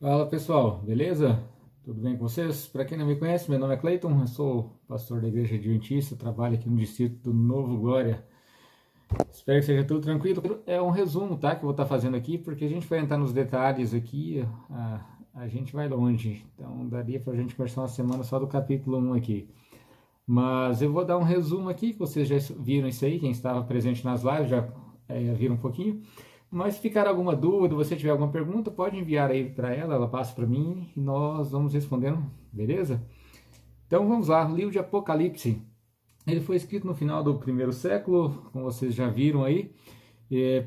Fala pessoal, beleza? Tudo bem com vocês? Para quem não me conhece, meu nome é Cleiton, eu sou pastor da Igreja Adventista, trabalho aqui no distrito do Novo Glória. Espero que seja tudo tranquilo. É um resumo, tá? Que eu vou estar fazendo aqui, porque a gente vai entrar nos detalhes aqui, a gente vai longe, então daria para a gente conversar uma semana só do capítulo 1 aqui. Mas eu vou dar um resumo aqui, que vocês já viram isso aí, quem estava presente nas lives já viram um pouquinho. Mas se ficar alguma dúvida, você tiver alguma pergunta, pode enviar aí para ela, ela passa para mim e nós vamos respondendo, beleza? Então vamos lá, o livro de Apocalipse. Ele foi escrito no final do primeiro século, como vocês já viram aí,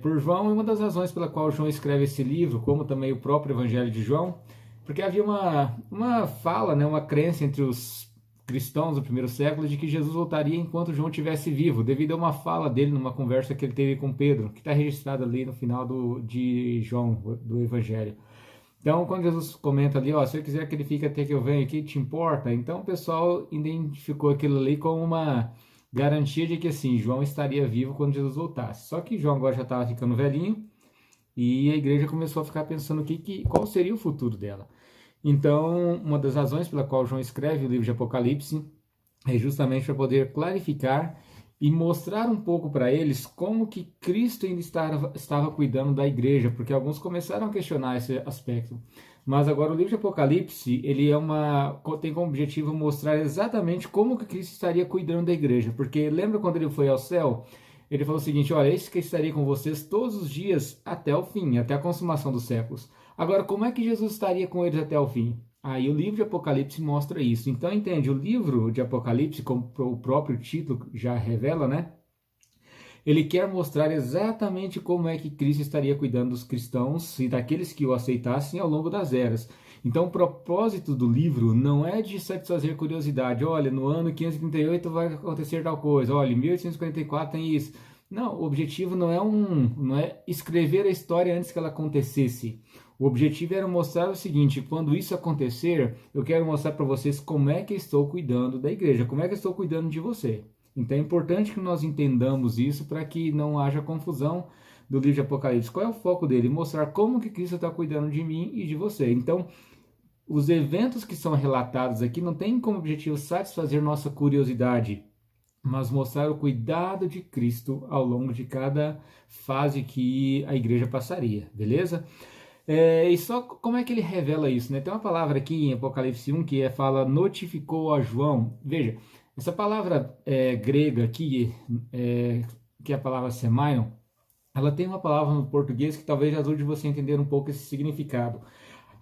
por João, e uma das razões pela qual João escreve esse livro, como também o próprio Evangelho de João, porque havia uma fala, né, uma crença entre os cristãos do primeiro século de que Jesus voltaria enquanto João estivesse vivo, devido a uma fala dele numa conversa que ele teve com Pedro, que está registrada ali no final de João, do Evangelho. Então, quando Jesus comenta ali, ó, se eu quiser que ele fique até que eu venha aqui, te importa? Então, o pessoal identificou aquilo ali como uma garantia de que, assim, João estaria vivo quando Jesus voltasse. Só que João agora já estava ficando velhinho e a igreja começou a ficar pensando qual seria o futuro dela. Então, uma das razões pela qual João escreve o livro de Apocalipse é justamente para poder clarificar e mostrar um pouco para eles como que Cristo ainda estava cuidando da igreja, porque alguns começaram a questionar esse aspecto. Mas agora o livro de Apocalipse, ele tem como objetivo mostrar exatamente como que Cristo estaria cuidando da igreja, porque lembra quando ele foi ao céu? Ele falou o seguinte, olha, eis que estaria com vocês todos os dias até o fim, até a consumação dos séculos. Agora, como é que Jesus estaria com eles até o fim? Aí o livro de Apocalipse mostra isso. Então, entende, o livro de Apocalipse, como o próprio título já revela, né? Ele quer mostrar exatamente como é que Cristo estaria cuidando dos cristãos e daqueles que o aceitassem ao longo das eras. Então, o propósito do livro não é de satisfazer curiosidade. Olha, no ano 538 vai acontecer tal coisa. Olha, em 1844 tem isso. Não, o objetivo não é escrever a história antes que ela acontecesse. O objetivo era mostrar o seguinte: quando isso acontecer, eu quero mostrar para vocês como é que eu estou cuidando da igreja, como é que eu estou cuidando de você. Então é importante que nós entendamos isso para que não haja confusão do livro de Apocalipse. Qual é o foco dele? Mostrar como que Cristo está cuidando de mim e de você. Então, os eventos que são relatados aqui não têm como objetivo satisfazer nossa curiosidade, mas mostrar o cuidado de Cristo ao longo de cada fase que a igreja passaria, beleza? E só como é que ele revela isso, né? Tem uma palavra aqui em Apocalipse 1 fala notificou a João. Veja, essa palavra grega aqui, que é a palavra semaion, ela tem uma palavra no português que talvez ajude você a entender um pouco esse significado.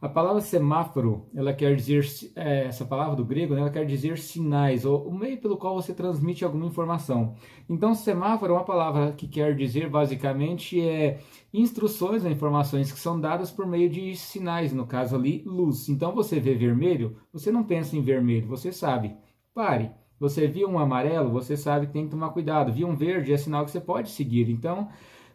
A palavra semáforo, ela quer dizer, essa palavra do grego, né, ela quer dizer sinais, ou o meio pelo qual você transmite alguma informação. Então, semáforo é uma palavra que quer dizer, basicamente, instruções ou informações que são dadas por meio de sinais, no caso ali, luz. Então, você vê vermelho, você não pensa em vermelho, você sabe, pare. Você viu um amarelo, você sabe que tem que tomar cuidado. Viu um verde, é sinal que você pode seguir. Então,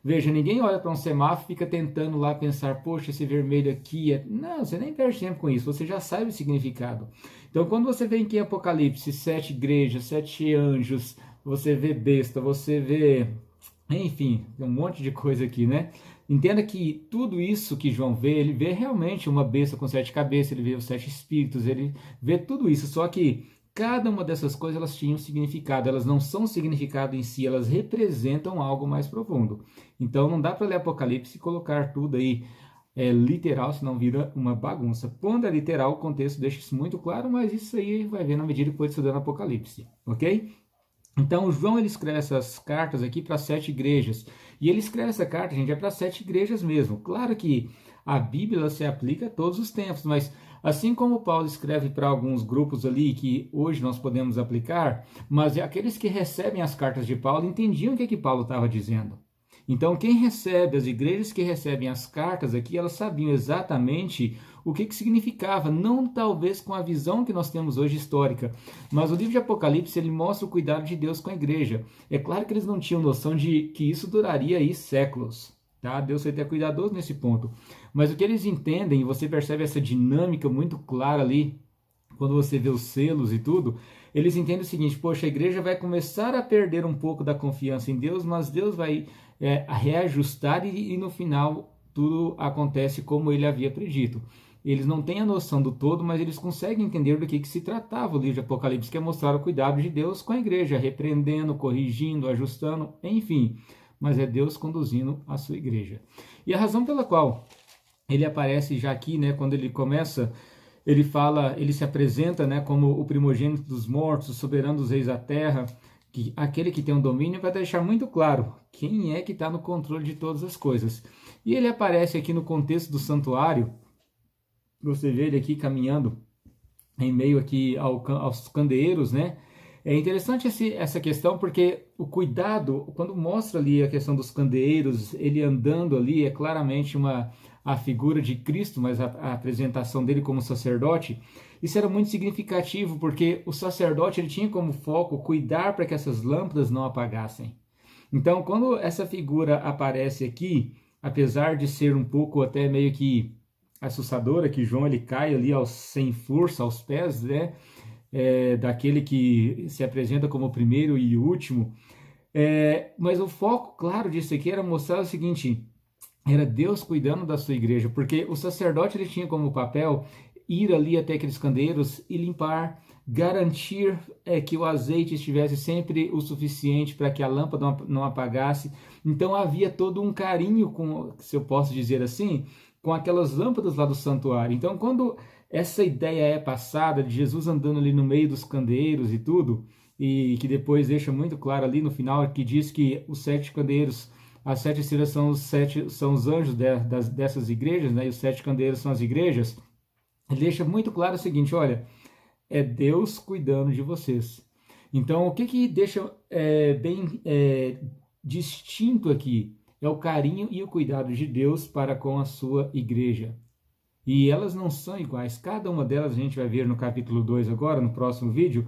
veja, ninguém olha para um semáforo e fica tentando lá pensar, poxa, esse vermelho aqui é... Não, você nem perde tempo com isso, você já sabe o significado. Então, quando você vê aqui em Apocalipse 7 igrejas, 7 anjos, você vê besta, você vê... Enfim, tem um monte de coisa aqui, né? Entenda que tudo isso que João vê, ele vê realmente uma besta com 7 cabeças, ele vê os 7 espíritos, ele vê tudo isso, só que cada uma dessas coisas elas tinham significado, elas não são significado em si, elas representam algo mais profundo. Então não dá para ler Apocalipse e colocar tudo aí literal, senão vira uma bagunça. Quando é literal, o contexto deixa isso muito claro, mas isso aí vai ver na medida que for estudando Apocalipse, ok? Então, João ele escreve essas cartas aqui para 7 igrejas. E ele escreve essa carta, gente, para 7 igrejas mesmo. Claro que a Bíblia se aplica a todos os tempos, mas assim como Paulo escreve para alguns grupos ali que hoje nós podemos aplicar, mas aqueles que recebem as cartas de Paulo entendiam o que Paulo estava dizendo. Então, quem recebe, as igrejas que recebem as cartas aqui, elas sabiam exatamente o que significava, não talvez com a visão que nós temos hoje histórica, mas o livro de Apocalipse ele mostra o cuidado de Deus com a igreja. É claro que eles não tinham noção de que isso duraria aí séculos, tá? Deus foi até cuidadoso nesse ponto, mas o que eles entendem, e você percebe essa dinâmica muito clara ali, quando você vê os selos e tudo, eles entendem o seguinte, poxa, a igreja vai começar a perder um pouco da confiança em Deus, mas Deus vai reajustar e no final tudo acontece como ele havia predito. eles não têm a noção do todo, mas eles conseguem entender do que se tratava o livro de Apocalipse, que é mostrar o cuidado de Deus com a igreja, repreendendo, corrigindo, ajustando, enfim. Mas é Deus conduzindo a sua igreja. E a razão pela qual ele aparece já aqui, né, quando ele começa, ele fala, ele se apresenta, né, como o primogênito dos mortos, o soberano dos reis da terra, que aquele que tem o domínio, vai deixar muito claro quem é que está no controle de todas as coisas. E ele aparece aqui no contexto do santuário. Você vê ele aqui caminhando em meio aqui aos candeeiros, né? É interessante essa questão porque o cuidado, quando mostra ali a questão dos candeeiros, ele andando ali, é claramente a figura de Cristo, mas a apresentação dele como sacerdote, isso era muito significativo, porque o sacerdote ele tinha como foco cuidar para que essas lâmpadas não apagassem. Então, quando essa figura aparece aqui, apesar de ser um pouco até meio que assustadora, que João ele cai ali sem força aos pés, né? Daquele que se apresenta como o primeiro e o último. Mas o foco, claro, disso aqui era mostrar o seguinte: era Deus cuidando da sua igreja, porque o sacerdote ele tinha como papel ir ali até aqueles candeeiros e limpar, garantir que o azeite estivesse sempre o suficiente para que a lâmpada não apagasse. Então havia todo um carinho, se eu posso dizer assim, com aquelas lâmpadas lá do santuário. Então quando essa ideia é passada de Jesus andando ali no meio dos candeeiros e tudo, e que depois deixa muito claro ali no final, que diz que os 7 candeeiros, as 7 estrelas são os anjos dessas igrejas, né? E os 7 candeeiros são as igrejas. Ele deixa muito claro o seguinte: olha, é Deus cuidando de vocês. Então, o que deixa bem distinto aqui é o carinho e o cuidado de Deus para com a sua igreja. E elas não são iguais, cada uma delas a gente vai ver no capítulo 2 agora, no próximo vídeo,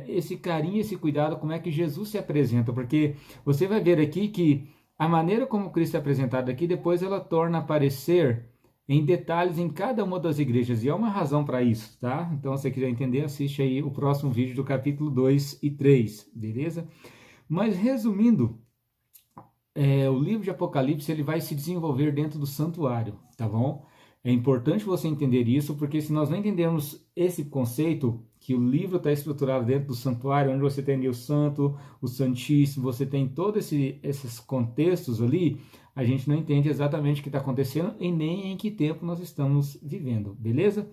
esse carinho, esse cuidado, como é que Jesus se apresenta, porque você vai ver aqui que a maneira como Cristo é apresentado aqui, depois ela torna a aparecer em detalhes em cada uma das igrejas, e há uma razão para isso, tá? Então, se você quiser entender, assiste aí o próximo vídeo do capítulo 2 e 3, beleza? Mas, resumindo, o livro de Apocalipse ele vai se desenvolver dentro do santuário, tá bom? É importante você entender isso, porque se nós não entendermos esse conceito, que o livro está estruturado dentro do santuário, onde você tem ali o santo, o santíssimo, você tem todos esses contextos ali, a gente não entende exatamente o que está acontecendo e nem em que tempo nós estamos vivendo, beleza?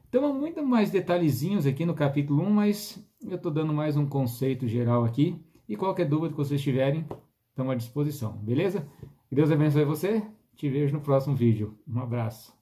Então, há muito mais detalhezinhos aqui no capítulo 1, mas eu estou dando mais um conceito geral aqui, e qualquer dúvida que vocês tiverem, estamos à disposição, beleza? Que Deus abençoe você, te vejo no próximo vídeo. Um abraço.